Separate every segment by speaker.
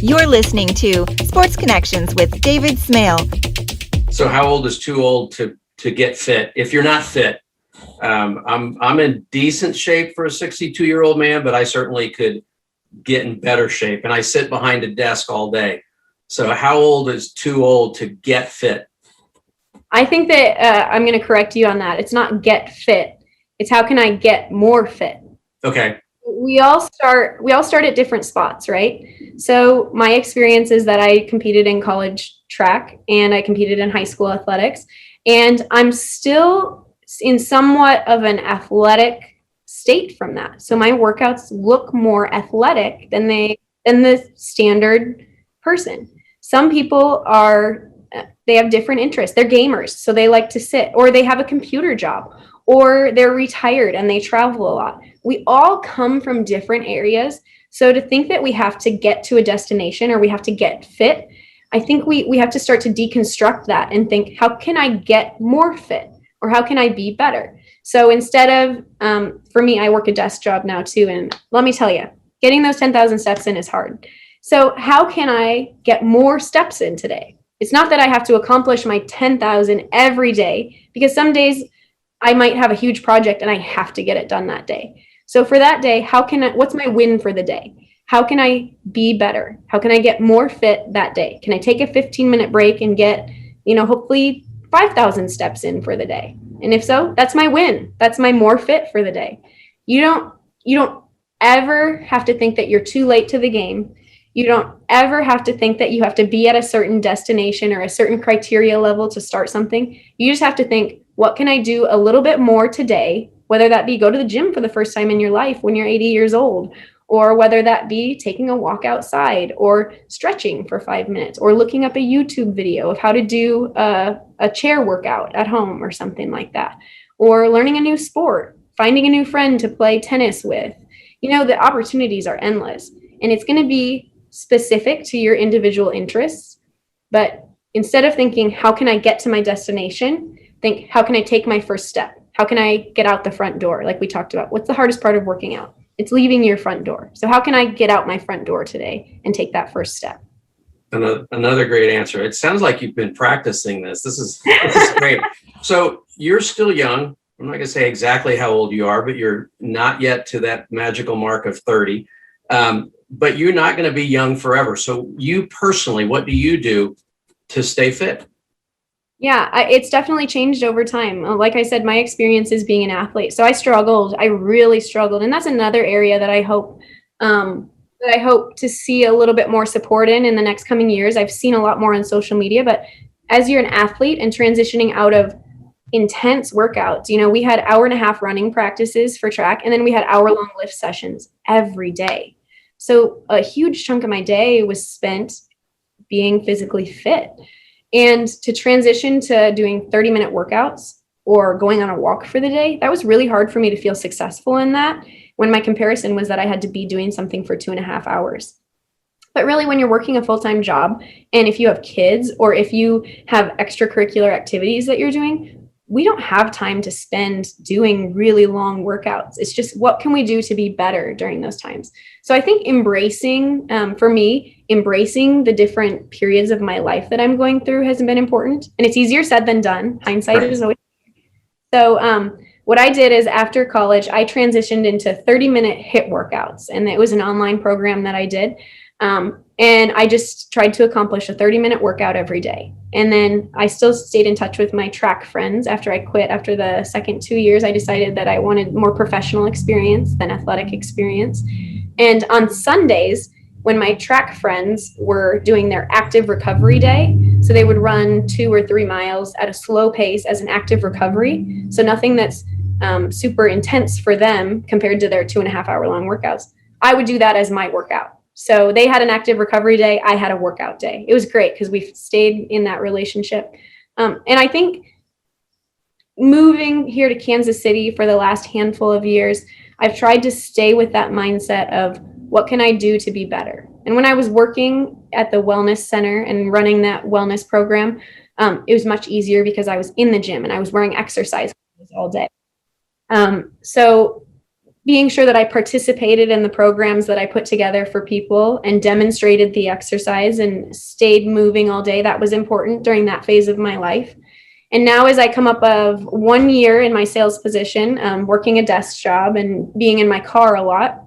Speaker 1: You're listening to Sports Connections with David Smale.
Speaker 2: So how old is too old to get fit? If you're not fit, I'm in decent shape for a 62-year-old man, but I certainly could get in better shape. And I sit behind a desk all day. So how old is too old to get fit?
Speaker 3: I think that I'm going to correct you on that. It's not get fit. It's how can I get more fit?
Speaker 2: Okay.
Speaker 3: We all start at different spots, right? So my experience is that I competed in college track and I competed in high school athletics, and I'm still in somewhat of an athletic state from that. So my workouts look more athletic than the standard person. Some people they have different interests. They're gamers, so they like to sit, or they have a computer job, or they're retired and they travel a lot. We all come from different areas. So to think that we have to get to a destination or we have to get fit, I think we have to start to deconstruct that and think, how can I get more fit? Or how can I be better? So instead of, for me, I work a desk job now too. And let me tell you, getting those 10,000 steps in is hard. So how can I get more steps in today? It's not that I have to accomplish my 10,000 every day, because some days I might have a huge project and I have to get it done that day. So for that day, what's my win for the day? How can I be better? How can I get more fit that day? Can I take a 15-minute break and get, hopefully 5,000 steps in for the day? And if so, that's my win. That's my more fit for the day. You don't ever have to think that you're too late to the game. You don't ever have to think that you have to be at a certain destination or a certain criteria level to start something. You just have to think, what can I do a little bit more today? Whether that be go to the gym for the first time in your life when you're 80 years old, or whether that be taking a walk outside, or stretching for 5 minutes, or looking up a YouTube video of how to do a chair workout at home or something like that, or learning a new sport, finding a new friend to play tennis with. The opportunities are endless, and it's going to be specific to your individual interests. But instead of thinking, how can I get to my destination? Think, how can I take my first step? How can I get out the front door? Like we talked about, what's the hardest part of working out? It's leaving your front door. So how can I get out my front door today and take that first step?
Speaker 2: Another great answer. It sounds like you've been practicing this. This is great. So you're still young. I'm not going to say exactly how old you are, but you're not yet to that magical mark of 30. But you're not going to be young forever. So you personally, what do you do to stay fit?
Speaker 3: Yeah, it's definitely changed over time. Like I said, my experience is being an athlete. So I really struggled. And that's another area that I hope to see a little bit more support in the next coming years. I've seen a lot more on social media, but as you're an athlete and transitioning out of intense workouts, we had 1.5-hour running practices for track, and then we had hour-long lift sessions every day. So a huge chunk of my day was spent being physically fit. And to transition to doing 30-minute workouts or going on a walk for the day, that was really hard for me to feel successful in that, when my comparison was that I had to be doing something for 2.5 hours. But really, when you're working a full-time job, and if you have kids or if you have extracurricular activities that you're doing, we don't have time to spend doing really long workouts. It's just, what can we do to be better during those times? So I think embracing the different periods of my life that I'm going through has been important. And it's easier said than done. Hindsight is always. So what I did is, after college, I transitioned into 30-minute HIIT workouts. And it was an online program that I did. And I just tried to accomplish a 30-minute workout every day. And then I still stayed in touch with my track friends after I quit. After the second 2 years, I decided that I wanted more professional experience than athletic experience. And on Sundays, when my track friends were doing their active recovery day, so they would run 2 or 3 miles at a slow pace as an active recovery. So nothing that's super intense for them compared to their 2.5-hour long workouts. I would do that as my workout. So they had an active recovery day. I had a workout day. It was great because we stayed in that relationship. And I think moving here to Kansas City for the last handful of years, I've tried to stay with that mindset of, what can I do to be better? And when I was working at the wellness center and running that wellness program, it was much easier because I was in the gym and I was wearing exercise clothes all day. So being sure that I participated in the programs that I put together for people and demonstrated the exercise and stayed moving all day. That was important during that phase of my life. And now as I come up of 1 year in my sales position, working a desk job and being in my car a lot,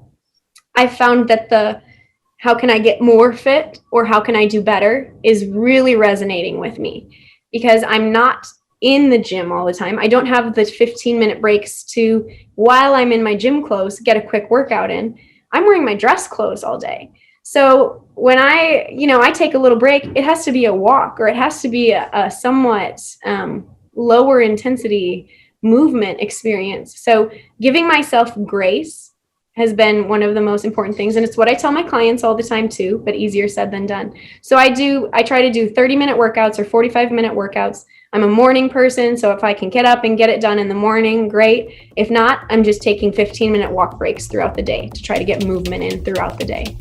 Speaker 3: I found that how can I get more fit or how can I do better is really resonating with me, because I'm not in the gym all the time. I don't have the 15-minute breaks to, while I'm in my gym clothes, get a quick workout in. I'm wearing my dress clothes all day. So when I take a little break, it has to be a walk, or it has to be a somewhat lower intensity movement experience. So giving myself grace has been one of the most important things. And it's what I tell my clients all the time too, but easier said than done. So I try to do 30-minute workouts or 45-minute workouts. I'm a morning person, so if I can get up and get it done in the morning, great. If not, I'm just taking 15-minute walk breaks throughout the day to try to get movement in throughout the day.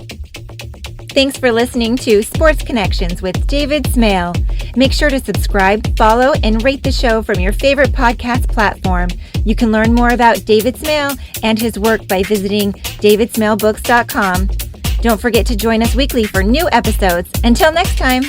Speaker 1: Thanks for listening to Sports Connections with David Smale. Make sure to subscribe, follow, and rate the show from your favorite podcast platform. You can learn more about David Smale and his work by visiting davidsmalebooks.com. Don't forget to join us weekly for new episodes. Until next time.